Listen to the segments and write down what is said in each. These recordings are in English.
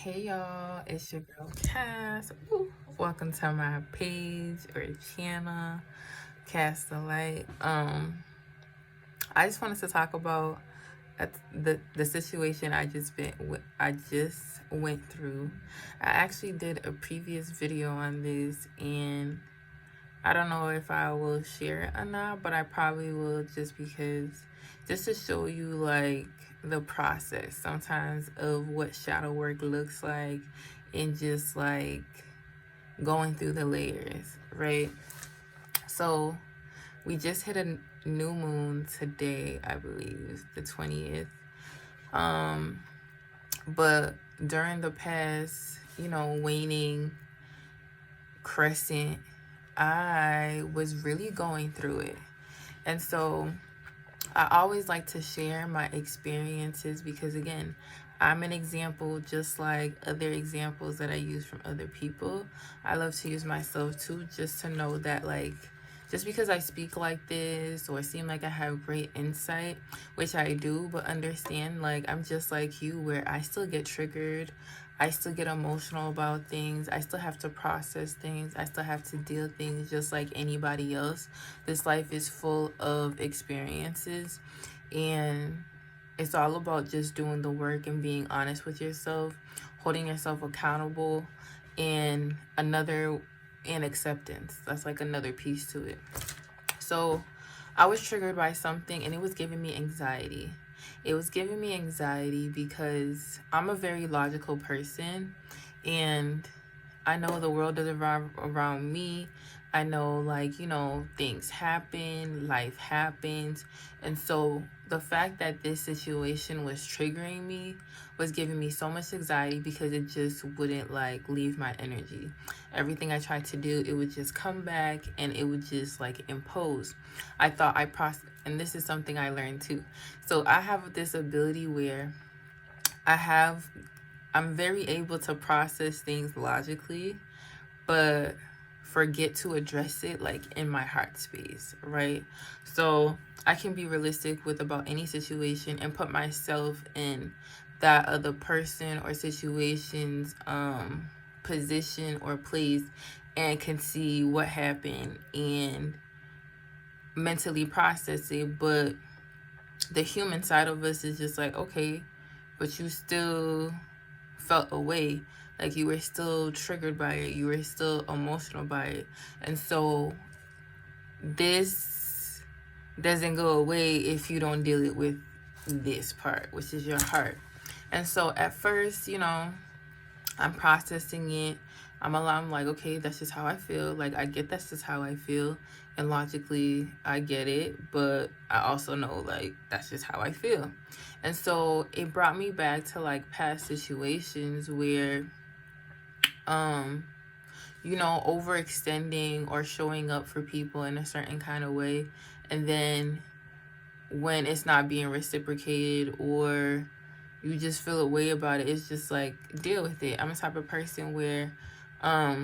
Hey y'all, it's your girl Cass. Ooh, welcome to my page or channel, Cast the Light. I just wanted to talk about the situation I just went through. I actually did a previous video on this, and I don't know if I will share it or not, but I probably will, just to show you like the process sometimes of what shadow work looks like, and just like going through the layers, right? So we just hit a new moon today, I believe, the 20th. But during the past, waning crescent, I was really going through it. And so I always like to share my experiences because, again, I'm an example just like other examples that I use from other people. I love to use myself too, just to know that, like, just because I speak like this or seem like I have great insight, which I do, but understand, like, I'm just like you, where I still get triggered. I still get emotional about things. I still have to process things. I still have to deal things just like anybody else. This life is full of experiences, and it's all about just doing the work and being honest with yourself, holding yourself accountable, and acceptance. That's like another piece to it. So I was triggered by something, and it was giving me anxiety. It was giving me anxiety because I'm a very logical person, and I know the world doesn't revolve around me. I know, like, things happen, life happens. And so the fact that this situation was triggering me was giving me so much anxiety because it just wouldn't, like, leave my energy. Everything I tried to do, it would just come back and it would just, like, impose. I thought and this is something I learned too. So I have this ability where I'm very able to process things logically, but forget to address it, like, in my heart space, right? So I can be realistic with about any situation and put myself in that other person or situation's position or place, and can see what happened and mentally process it. But the human side of us is just like, okay, but you still felt a way, like you were still triggered by it, you were still emotional by it. And so this doesn't go away if you don't deal it with this part, which is your heart. And so at first, I'm processing it. I'm like, okay, that's just how I feel. Like, I get that's just how I feel. And logically, I get it. But I also know, like, that's just how I feel. And so it brought me back to, like, past situations where, overextending or showing up for people in a certain kind of way. And then when it's not being reciprocated, or you just feel a way about it, it's just like, deal with it. I'm the type of person where I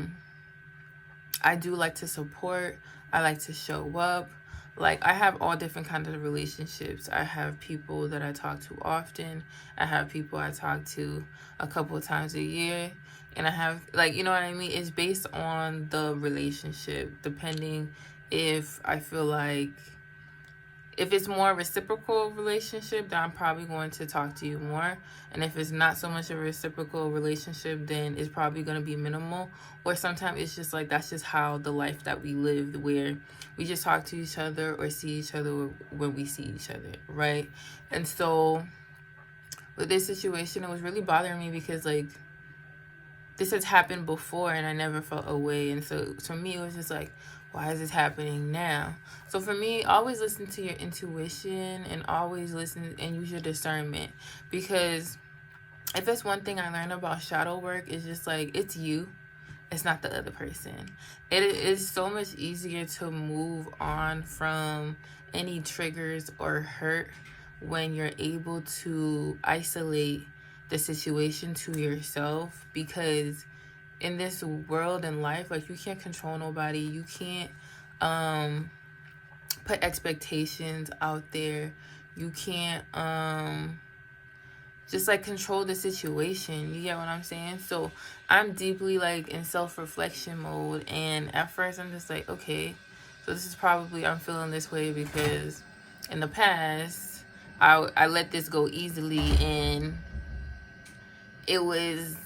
do like to support. I like to show up. Like, I have all different kinds of relationships. I have people that I talk to often. I have people I talk to a couple of times a year. And I have, like, you know what I mean? It's based on the relationship, depending if I feel like, if it's more reciprocal relationship, then I'm probably going to talk to you more. And if it's not so much a reciprocal relationship, then it's probably going to be minimal. Or sometimes it's just like, that's just how the life that we live, where we just talk to each other or see each other when we see each other, right? And so with this situation, it was really bothering me because, like, this has happened before and I never felt a way. And so to me, it was just like, why is this happening now? So for me, always listen to your intuition and always listen and use your discernment. Because if there's one thing I learned about shadow work, it's just like, it's you. It's not the other person. It is so much easier to move on from any triggers or hurt when you're able to isolate the situation to yourself. Because in this world and life, like, you can't control nobody. You can't put expectations out there. You can't just like control the situation. You get what I'm saying? So I'm deeply like in self-reflection mode, and at first I'm just like, okay, so this is probably, I'm feeling this way because in the past I let this go easily, and it was,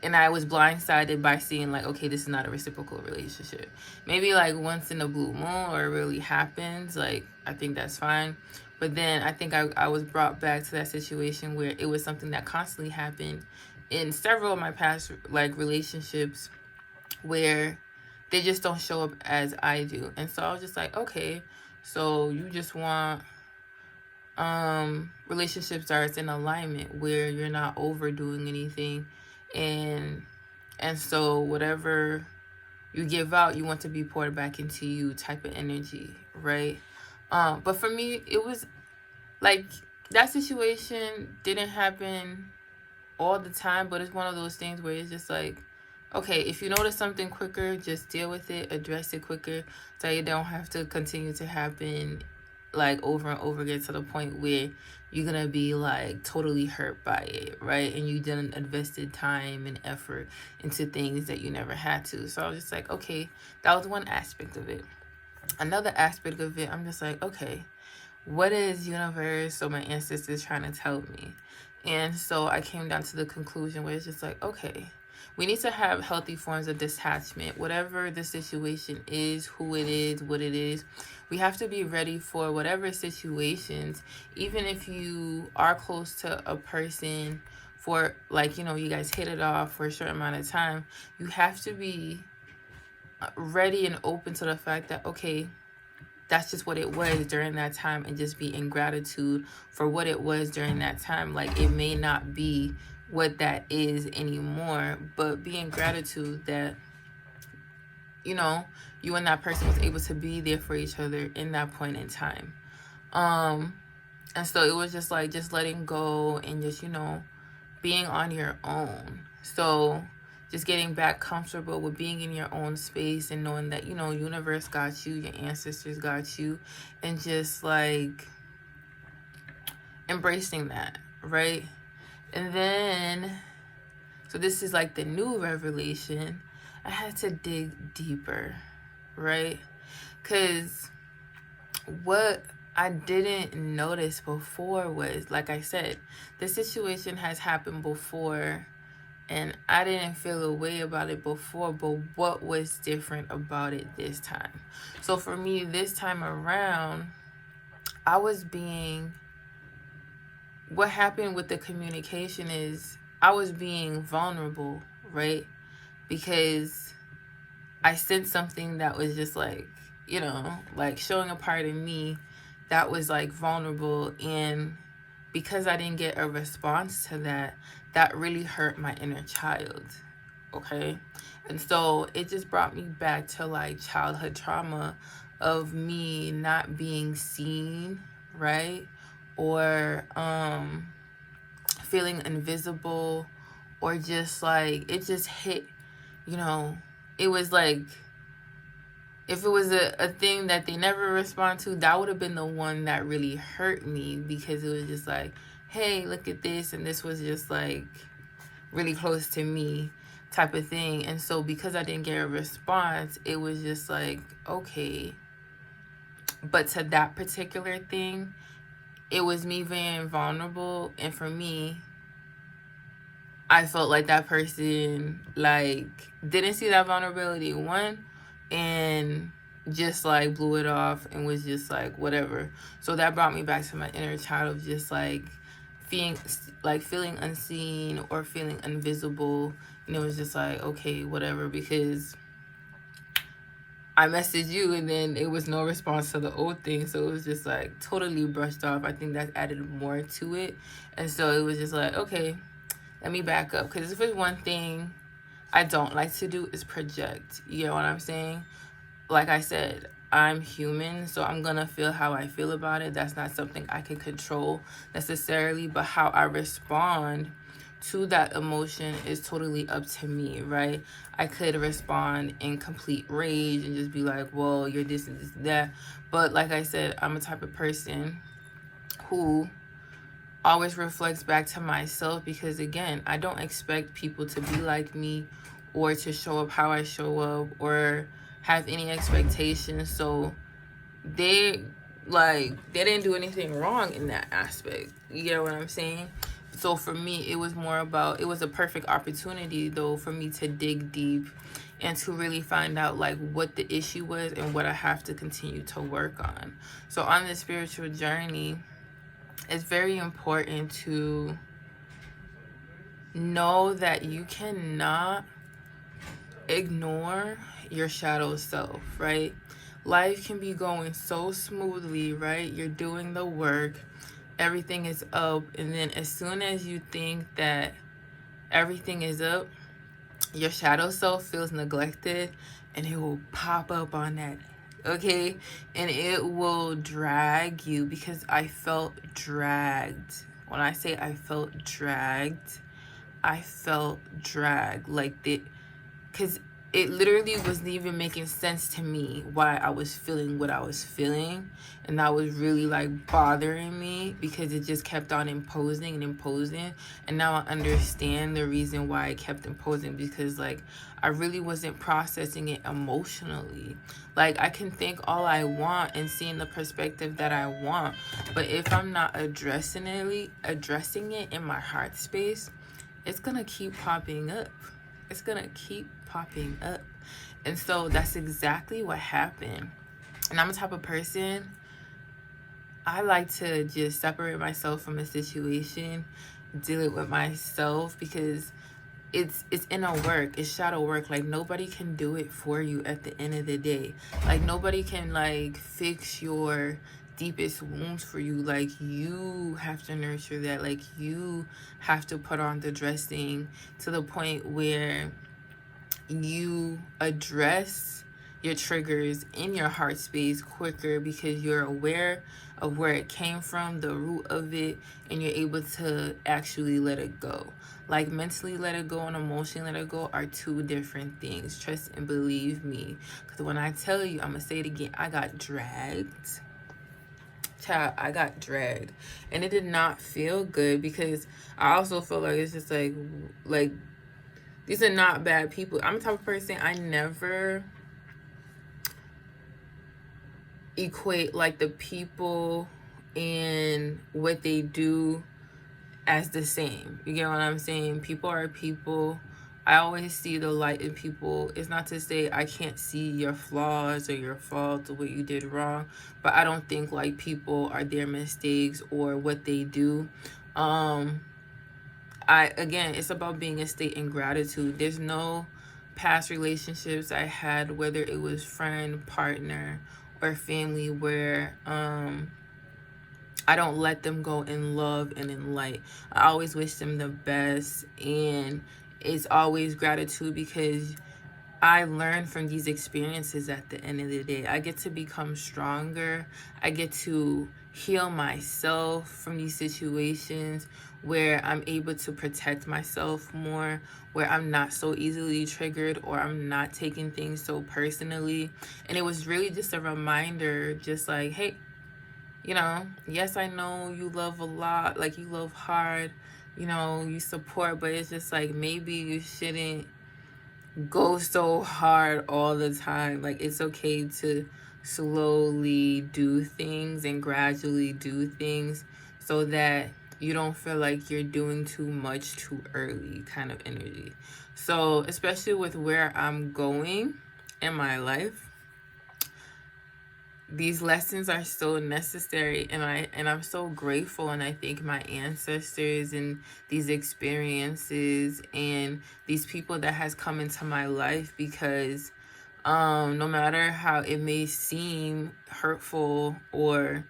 and I was blindsided by seeing like, okay, this is not a reciprocal relationship. Maybe like once in a blue moon or it really happens, like I think that's fine. But then I think I was brought back to that situation where it was something that constantly happened in several of my past like relationships, where they just don't show up as I do. And so I was just like, okay, so you just want relationships that are in alignment, where you're not overdoing anything, and so whatever you give out, you want to be poured back into you, type of energy, right? But for me, it was like, that situation didn't happen all the time, but it's one of those things where it's just like, okay, if you notice something quicker, just deal with it, address it quicker, so you don't have to continue to happen like over and over again, to the point where you're gonna be like totally hurt by it, right? And you didn't invested time and effort into things that you never had to. So I was just like, okay, that was one aspect of it. Another aspect of it, I'm just like, okay, what is universe or my ancestors trying to tell me? And so I came down to the conclusion where it's just like, okay, we need to have healthy forms of detachment. Whatever the situation is, who it is, what it is, we have to be ready for whatever situations. Even if you are close to a person for like, you know, you guys hit it off for a short amount of time, you have to be ready and open to the fact that, okay, that's just what it was during that time, and just be in gratitude for what it was during that time. Like, it may not be what that is anymore, but be in gratitude that, you know, you and that person was able to be there for each other in that point in time. And so it was just like, just letting go and just, you know, being on your own. So just getting back comfortable with being in your own space, and knowing that, you know, universe got you, your ancestors got you, and just like embracing that, right? And then, so this is like the new revelation. I had to dig deeper, right? Because what I didn't notice before was, like I said, the situation has happened before, and I didn't feel a way about it before, but what was different about it this time? So for me, this time around, what happened with the communication is, I was being vulnerable, right? Because I sensed something that was just like, you know, like showing a part of me that was like vulnerable, and because I didn't get a response to that, that really hurt my inner child, okay? And so it just brought me back to like childhood trauma of me not being seen, right? Or feeling invisible, or just like, it just hit, you know, it was like, if it was a thing that they never respond to, that would have been the one that really hurt me, because it was just like, hey, look at this, and this was just like really close to me type of thing. And so because I didn't get a response, it was just like, okay. But to that particular thing, it was me being vulnerable, and for me, I felt like that person like didn't see that vulnerability, one, and just like blew it off and was just like whatever. So that brought me back to my inner child of just like feeling unseen or feeling invisible. And it was just like, okay, whatever, because I messaged you and then it was no response to the old thing. So it was just like totally brushed off. I think that added more to it. And so it was just like, okay, let me back up. Because if there's one thing I don't like to do, is project. You know what I'm saying? Like I said, I'm human, so I'm gonna feel how I feel about it. That's not something I can control necessarily, but how I respond to that emotion is totally up to me, right? I could respond in complete rage and just be like, well, you're this and this and that. But like I said, I'm a type of person who always reflects back to myself, because again, I don't expect people to be like me or to show up how I show up or have any expectations. So they they didn't do anything wrong in that aspect. You get what I'm saying? So for me, it was more about, it was a perfect opportunity though for me to dig deep and to really find out like what the issue was and what I have to continue to work on. So on this spiritual journey, it's very important to know that you cannot ignore your shadow self, right? Life can be going so smoothly, right? You're doing the work, everything is up, and then as soon as you think that everything is up, your shadow self feels neglected and it will pop up on that, okay? And it will drag you, because I felt dragged. When I say I felt dragged, I felt dragged like that, because it literally wasn't even making sense to me why I was feeling what I was feeling. And that was really like bothering me, because it just kept on imposing and imposing. And now I understand the reason why it kept imposing, because like I really wasn't processing it emotionally. Like I can think all I want and seeing the perspective that I want, but if I'm not addressing it in my heart space, it's gonna keep popping up. It's gonna keep popping up. And so that's exactly what happened. And I'm the type of person, I like to just separate myself from a situation, deal it with myself, because it's inner work, it's shadow work. Like nobody can do it for you at the end of the day. Like nobody can like fix your deepest wounds for you. Like you have to nurture that. Like you have to put on the dressing to the point where you address your triggers in your heart space quicker, because you're aware of where it came from, the root of it, and you're able to actually let it go. Like mentally let it go and emotionally let it go are two different things. Trust and believe me, because when I tell you, I'm gonna say it again, I got dragged. Child, I got dragged, and it did not feel good, because I also feel like it's just like these are not bad people. I'm the type of person, I never equate like the people and what they do as the same. You get what I'm saying? People are people. I always see the light in people. It's not to say I can't see your flaws or your faults or what you did wrong, but I don't think like people are their mistakes or what they do. Again, it's about being a state in gratitude. There's no past relationships I had, whether it was friend, partner, or family, where I don't let them go in love and in light. I always wish them the best, and it's always gratitude, because I learn from these experiences at the end of the day. I get to become stronger. I get to heal myself from these situations, where I'm able to protect myself more, where I'm not so easily triggered, or I'm not taking things so personally. And it was really just a reminder, just like, hey, yes, I know you love a lot, like you love hard, you support, but it's just like maybe you shouldn't go so hard all the time. Like it's okay to slowly do things and gradually do things, so that you don't feel like you're doing too much too early, kind of energy. So especially with where I'm going in my life, these lessons are so necessary, and I'm so grateful, and I thank my ancestors and these experiences and these people that has come into my life, because no matter how it may seem hurtful or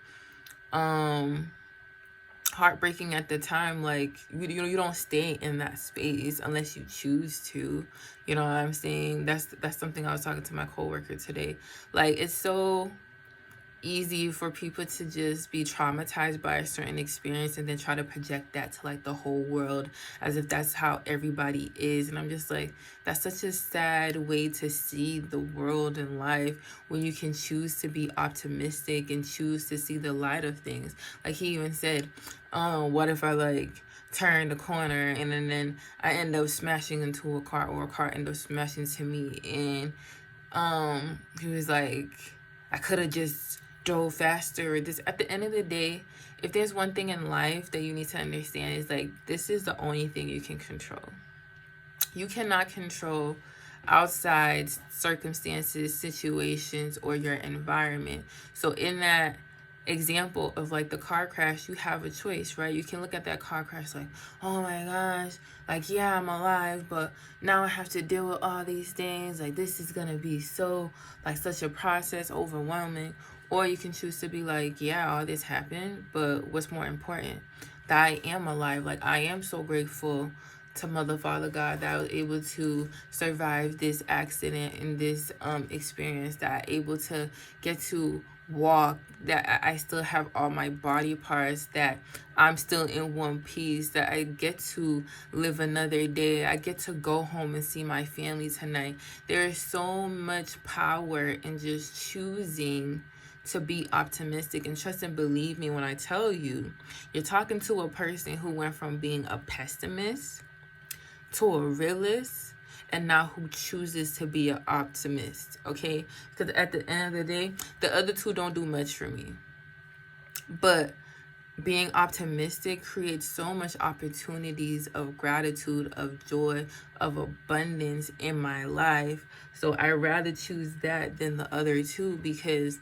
heartbreaking at the time, like you don't stay in that space unless you choose to. You know what I'm saying? That's something I was talking to my coworker today. Like it's so easy for people to just be traumatized by a certain experience and then try to project that to like the whole world as if that's how everybody is. And I'm just like, that's such a sad way to see the world and life, when you can choose to be optimistic and choose to see the light of things. Like he even said, oh, what if I like turn the corner and then I end up smashing into a car, or a car end up smashing into me? And he was like, I could have just drove faster, or this. At the end of the day, if there's one thing in life that you need to understand, is like, this is the only thing you can control. You cannot control outside circumstances, situations, or your environment. So in that example of like the car crash, you have a choice, right? You can look at that car crash like, oh my gosh, like, yeah, I'm alive, but now I have to deal with all these things. Like, this is gonna be so, like, such a process, overwhelming. Or you can choose to be like, yeah, all this happened, but what's more important? That I am alive. Like, I am so grateful to Mother, Father, God, that I was able to survive this accident and this experience, that I'm able to get to walk, that I still have all my body parts, that I'm still in one piece, that I get to live another day, I get to go home and see my family tonight. There is so much power in just choosing to be optimistic, and trust and believe me when I tell you, you're talking to a person who went from being a pessimist to a realist, and now who chooses to be an optimist, okay? Because at the end of the day, the other two don't do much for me. But being optimistic creates so much opportunities of gratitude, of joy, of abundance in my life. So I rather choose that than the other two, because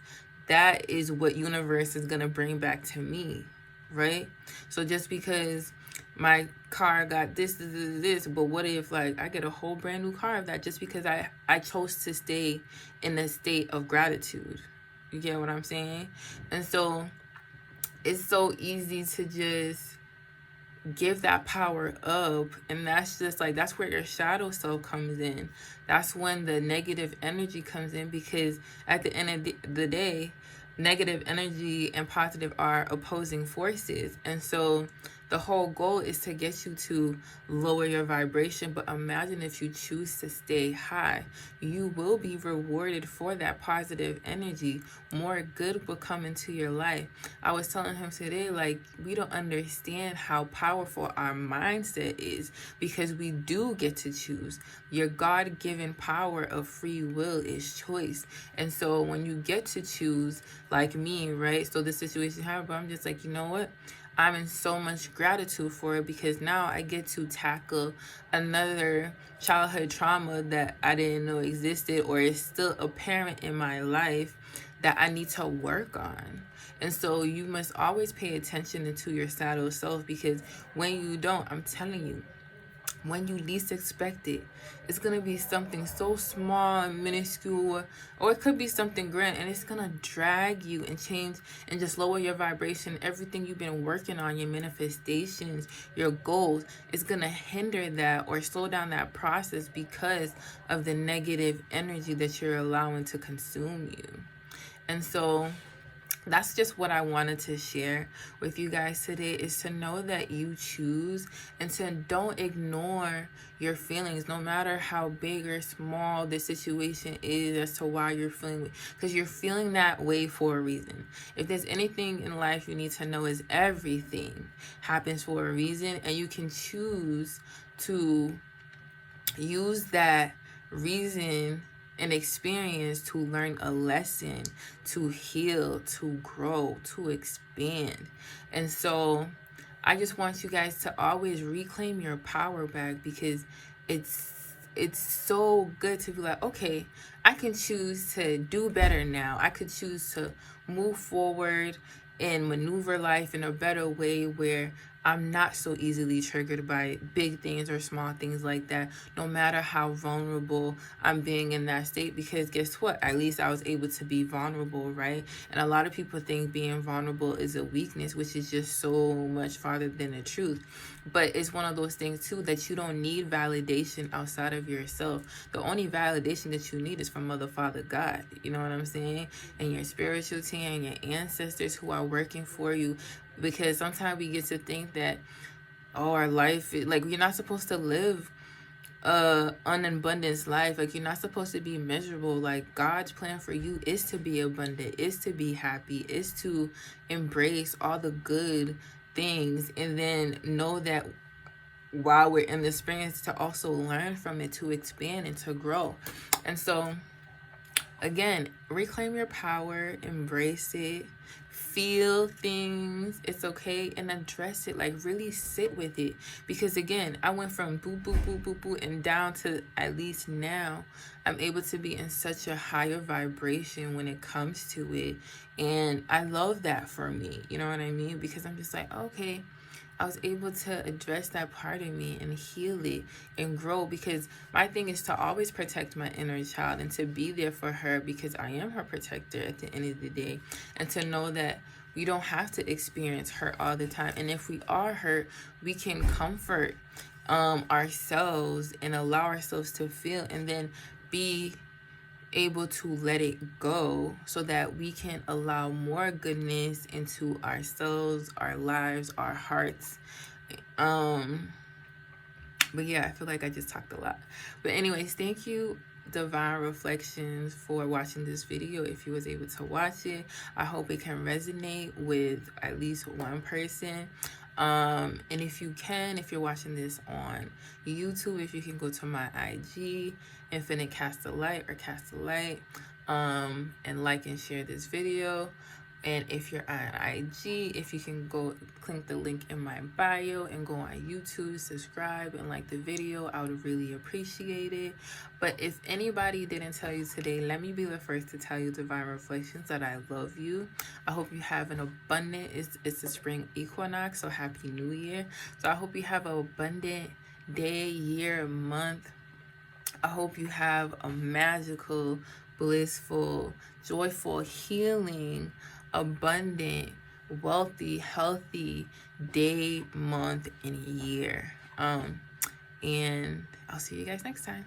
that is what universe is going to bring back to me, right? So just because my car got this, but what if like I get a whole brand new car of that, just because I chose to stay in a state of gratitude? You get what I'm saying? And so it's so easy to just give that power up, and that's just like, that's where your shadow self comes in. That's when the negative energy comes in, because at the end of the day, negative energy and positive are opposing forces. And so the whole goal is to get you to lower your vibration. But imagine if you choose to stay high, you will be rewarded for that positive energy. More good will come into your life. I was telling him today, like, we don't understand how powerful our mindset is, because we do get to choose. Your God-given power of free will is choice. And so when you get to choose, like me, right? So the situation happened, but I'm just like, you know what? I'm in so much gratitude for it, because now I get to tackle another childhood trauma that I didn't know existed, or is still apparent in my life, that I need to work on. And so you must always pay attention to your shadow self, because when you don't, I'm telling you, when you least expect it, it's going to be something so small and minuscule, or it could be something grand, and it's going to drag you and change and just lower your vibration. Everything you've been working on, your manifestations, your goals, is going to hinder that or slow down that process, because of the negative energy that you're allowing to consume you. And so that's just what I wanted to share with you guys today, is to know that you choose, and to don't ignore your feelings, no matter how big or small the situation is, as to why you're feeling, because you're feeling that way for a reason. If there's anything in life you need to know, is everything happens for a reason, and you can choose to use that reason and experience to learn a lesson, to heal, to grow, to expand. And so I just want you guys to always reclaim your power back, because it's so good to be like, okay, I can choose to do better now. I could choose to move forward and maneuver life in a better way, where I'm not so easily triggered by big things or small things like that, no matter how vulnerable I'm being in that state, because guess what? At least I was able to be vulnerable, right? And a lot of people think being vulnerable is a weakness, which is just so much farther than the truth. But it's one of those things too that you don't need validation outside of yourself. The only validation that you need is from Mother, Father, God. You know what I'm saying? And your spiritual team and your ancestors who are working for you. Because sometimes we get to think that, oh, our life, like, you're not supposed to live an abundance life. Like, you're not supposed to be miserable. Like, God's plan for you is to be abundant, is to be happy, is to embrace all the good things, and then know that while we're in the experience, to also learn from it, to expand and to grow. And so again, reclaim your power, embrace it, feel things, it's okay, and address it. Like, really sit with it. Because again, I went from boo boo boo boo boo and down to, at least now I'm able to be in such a higher vibration when it comes to it. And I love that for me, you know what I mean? Because I'm just like, okay, I was able to address that part of me and heal it and grow, because my thing is to always protect my inner child and to be there for her, because I am her protector at the end of the day. And to know that we don't have to experience hurt all the time. And if we are hurt, we can comfort ourselves and allow ourselves to feel, and then be able to let it go, so that we can allow more goodness into ourselves, our lives, our hearts. But yeah, I feel like I just talked a lot. But anyways, thank you, Divine Reflections, for watching this video. If you was able to watch it, I hope it can resonate with at least one person. And if you can, if you're watching this on YouTube, if you can go to my IG, Infinite Cast a Light, or Cast a Light, and like and share this video. And if you're on IG, if you can go click the link in my bio and go on YouTube, subscribe, and like the video, I would really appreciate it. But if anybody didn't tell you today, let me be the first to tell you, Divine Reflections, that I love you. I hope you have an abundant, it's the spring equinox, so Happy New Year. So I hope you have an abundant day, year, month. I hope you have a magical, blissful, joyful, healing, abundant, wealthy, healthy day, month, and year. And I'll see you guys next time.